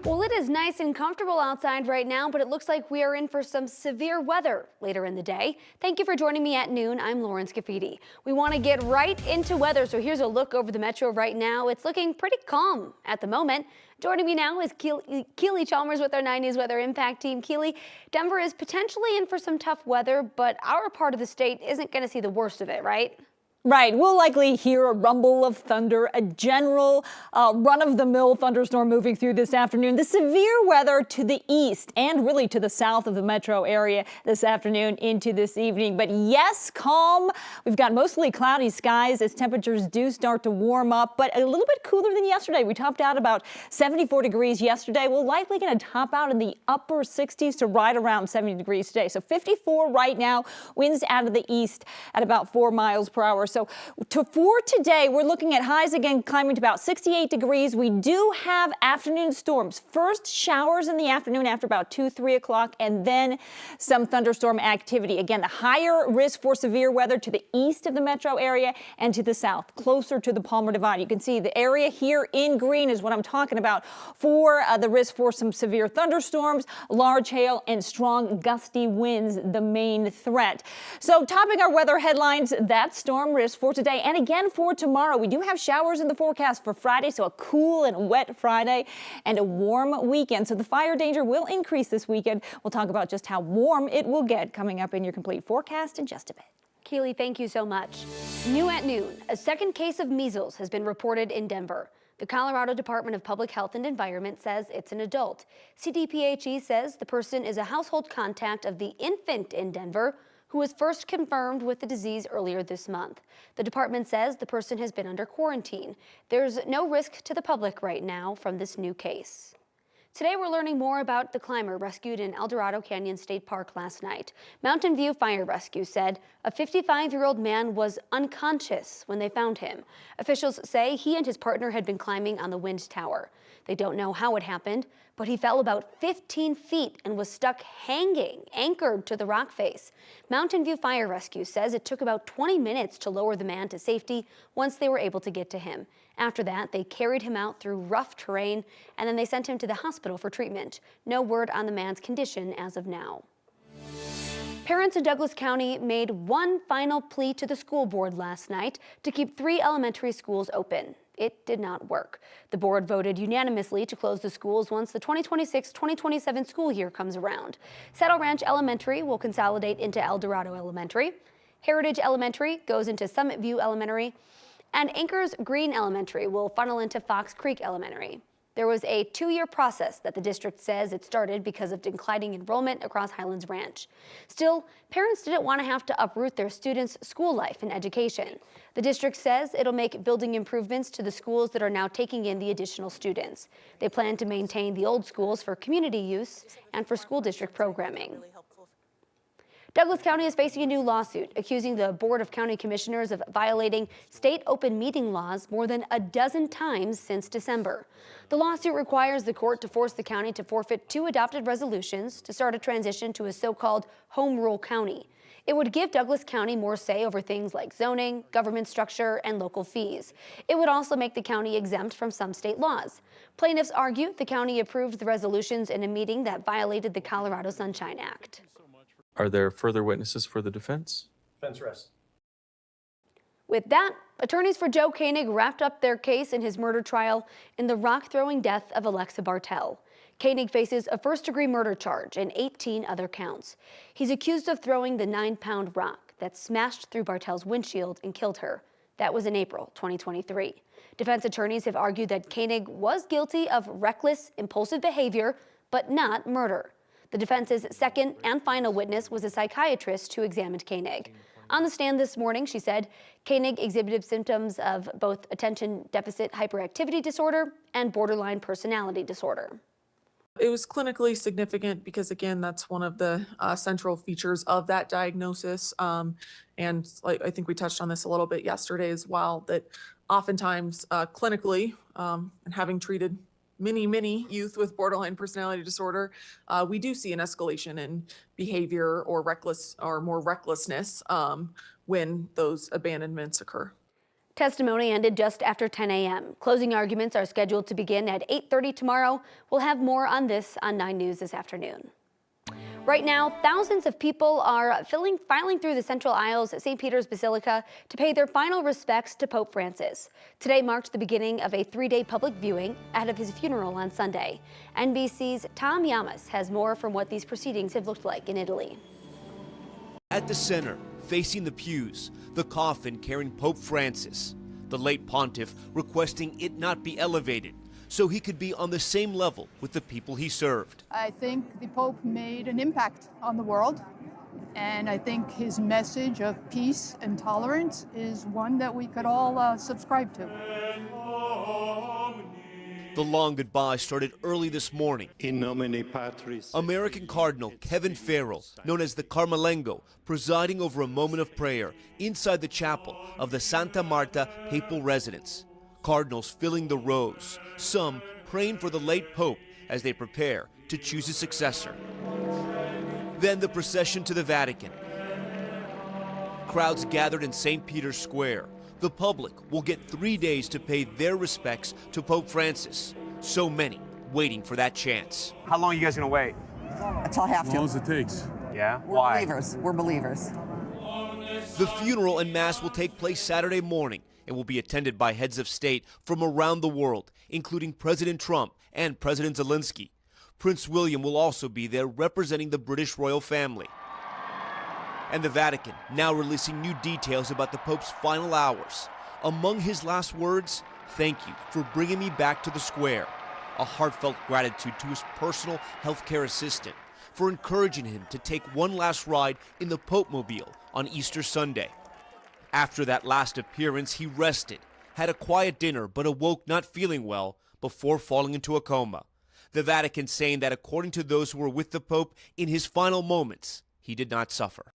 Well, it is nice and comfortable outside right now, but it looks like we are in for some severe weather later in the day. Thank you for joining me at noon. I'm Lauren Scafidi. We want to get right into weather, so here's a look over the metro right now. It's looking pretty calm at the moment. Joining me now is Keely Chalmers with our 9 News Weather Impact Team. Keely, Denver is potentially in for some tough weather, but our part of the state isn't going to see the worst of it, right? Right, we'll likely hear a rumble of thunder, a general run-of-the-mill thunderstorm moving through this afternoon. The severe weather to the east and really to the south of the metro area this afternoon into this evening. But yes, calm. We've got mostly cloudy skies as temperatures do start to warm up, but a little bit cooler than yesterday. We topped out about 74 degrees yesterday. We're likely going to top out in the upper 60s to right around 70 degrees today. So 54 right now, winds out of the east at about 4 miles per hour. So for today, we're looking at highs again climbing to about 68 degrees. We do have afternoon storms. First showers in the afternoon after about 2-3 o'clock, and then some thunderstorm activity. Again, the higher risk for severe weather to the east of the metro area and to the south, closer to the Palmer Divide. You can see the area here in green is what I'm talking about for the risk for some severe thunderstorms, large hail, and strong gusty winds, the main threat. So topping our weather headlines, that storm risk for today and again for tomorrow. We do have showers in the forecast for Friday, so a cool and wet Friday and a warm weekend. So the fire danger will increase this weekend. We'll talk about just how warm it will get coming up in your complete forecast in just a bit. Keely, thank you so much. New at noon, a second case of measles has been reported in Denver. The Colorado Department of Public Health and Environment says it's an adult. CDPHE says the person is a household contact of the infant in Denver who was first confirmed with the disease earlier this month. The department says the person has been under quarantine. There's no risk to the public right now from this new case. Today we're learning more about the climber rescued in El Dorado Canyon State Park last night. Mountain View Fire Rescue said a 55-year-old man was unconscious when they found him. Officials say he and his partner had been climbing on the wind tower. They don't know how it happened, but he fell about 15 feet and was stuck hanging, anchored to the rock face. Mountain View Fire Rescue says it took about 20 minutes to lower the man to safety once they were able to get to him. After that, they carried him out through rough terrain, and then they sent him to the hospital for treatment. No word on the man's condition as of now. Parents in Douglas County made one final plea to the school board last night to keep 3 elementary schools open. It did not work. The board voted unanimously to close the schools once the 2026-2027 school year comes around. Saddle Ranch Elementary will consolidate into El Dorado Elementary. Heritage Elementary goes into Summit View Elementary. And Anchors Green Elementary will funnel into Fox Creek Elementary. There was a 2-year process that the district says it started because of declining enrollment across Highlands Ranch. Still, parents didn't want to have to uproot their students' school life and education. The district says it'll make building improvements to the schools that are now taking in the additional students. They plan to maintain the old schools for community use and for school district programming. Douglas County is facing a new lawsuit accusing the Board of County Commissioners of violating state open meeting laws more than a dozen times since December. The lawsuit requires the court to force the county to forfeit 2 adopted resolutions to start a transition to a so-called home rule county. It would give Douglas County more say over things like zoning, government structure, and local fees. It would also make the county exempt from some state laws. Plaintiffs argue the county approved the resolutions in a meeting that violated the Colorado Sunshine Act. Are there further witnesses for the defense? Defense rests. With that, attorneys for Joe Koenig wrapped up their case in his murder trial in the rock-throwing death of Alexa Bartel. Koenig faces a first-degree murder charge and 18 other counts. He's accused of throwing the 9-pound rock that smashed through Bartel's windshield and killed her. That was in April 2023. Defense attorneys have argued that Koenig was guilty of reckless, impulsive behavior, but not murder. The defense's second and final witness was a psychiatrist who examined Koenig. On the stand this morning, she said Koenig exhibited symptoms of both attention deficit hyperactivity disorder and borderline personality disorder. It was clinically significant because, again, that's one of the central features of that diagnosis. And I think we touched on this a little bit yesterday as well, that oftentimes clinically, and having treated many youth with borderline personality disorder, we do see an escalation in behavior or more recklessness when those abandonments occur. Testimony ended just after 10 a.m. Closing arguments are scheduled to begin at 8:30 tomorrow. We'll have more on this on 9 News this afternoon. Right now, thousands of people are filing through the central aisles at St. Peter's Basilica to pay their final respects to Pope Francis. Today marked the beginning of a 3-day public viewing ahead of his funeral on Sunday. NBC's Tom Yamas has more from what these proceedings have looked like in Italy. At the center, facing the pews, the coffin carrying Pope Francis, the late pontiff requesting it not be elevated so he could be on the same level with the people he served. I think the Pope made an impact on the world, and I think his message of peace and tolerance is one that we could all subscribe to. The long goodbye started early this morning. In nomine Patris. American Cardinal Kevin Farrell, known as the Carmelengo, presiding over a moment of prayer inside the chapel of the Santa Marta papal residence. Cardinals filling the rows, some praying for the late Pope as they prepare to choose his successor. Then the procession to the Vatican. Crowds gathered in St. Peter's Square. The public will get 3 days to pay their respects to Pope Francis. So many waiting for that chance. How long are you guys gonna wait? Until I have to. As long as it takes. Yeah? We're Why? believers. We're believers. The funeral and mass will take place Saturday morning and will be attended by heads of state from around the world, including President Trump and President Zelensky. Prince William will also be there representing the British royal family. And the Vatican now releasing new details about the Pope's final hours. Among his last words, "Thank you for bringing me back to the square." A heartfelt gratitude to his personal healthcare assistant for encouraging him to take one last ride in the Pope-mobile on Easter Sunday. After that last appearance, he rested, had a quiet dinner, but awoke not feeling well before falling into a coma. The Vatican saying that according to those who were with the Pope in his final moments, he did not suffer.